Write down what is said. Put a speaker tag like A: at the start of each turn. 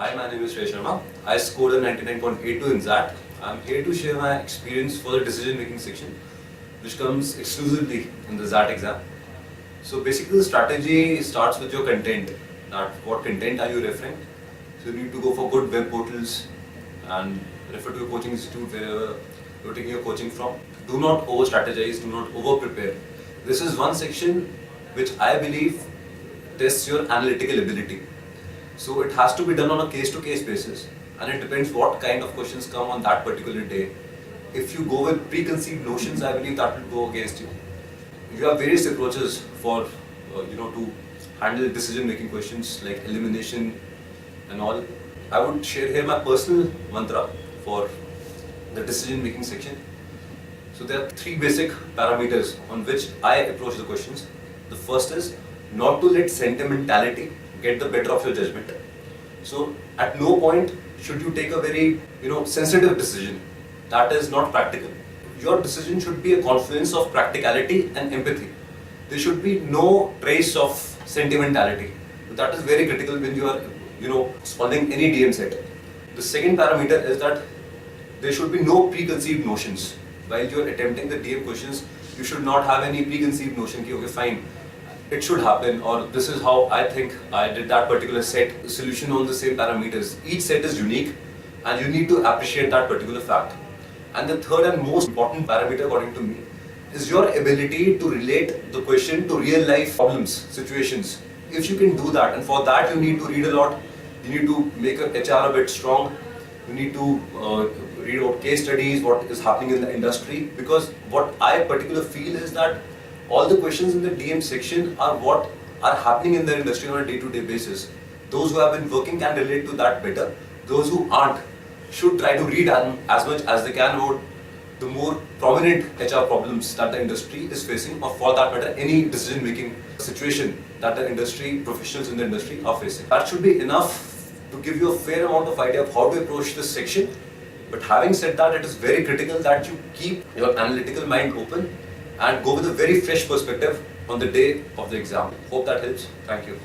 A: Hi, my name is Shrey Sharma. I scored a 99.82 in XAT. I'm here to share my experience for the decision-making section, which comes exclusively in the XAT exam. So basically, the strategy starts with your content. That what content are you referring? So you need to go for good web portals and refer to a coaching institute wherever you're taking your coaching from. Do not over-strategize. Do not over-prepare. This is one section which I believe tests your analytical ability. So it has to be done on a case-to-case basis, and it depends what kind of questions come on that particular day. If you go with preconceived notions, I believe that will go against you. You have various approaches for to handle decision-making questions like elimination and all. I would share here my personal mantra for the decision-making section. So there are three basic parameters on which I approach the questions. The first is not to let sentimentality get the better of your judgment. So at no point should you take a very sensitive decision that is not practical. Your decision should be a confluence of practicality and empathy. There should be no trace of sentimentality. That is very critical when you are solving any DM set. The second parameter is that there should be no preconceived notions. While you are attempting the DM questions, you should not have any preconceived notion that okay fine, it should happen, or this is how I think I did that particular set solution on the same parameters. Each set is unique and you need to appreciate that particular fact. And the third and most important parameter according to me is your ability to relate the question to real life problems, situations. If you can do that, and for that you need to read a lot, you need to make your HR a bit strong, you need to read about case studies, what is happening in the industry, because what I particularly feel is that all the questions in the DM section are what are happening in the industry on a day-to-day basis. Those who have been working can relate to that better. Those who aren't should try to read as much as they can about the more prominent HR problems that the industry is facing, or for that matter, any decision-making situation that the industry, professionals in the industry are facing. That should be enough to give you a fair amount of idea of how to approach this section. But having said that, it is very critical that you keep your analytical mind open and go with a very fresh perspective on the day of the exam. Hope that helps. Thank you.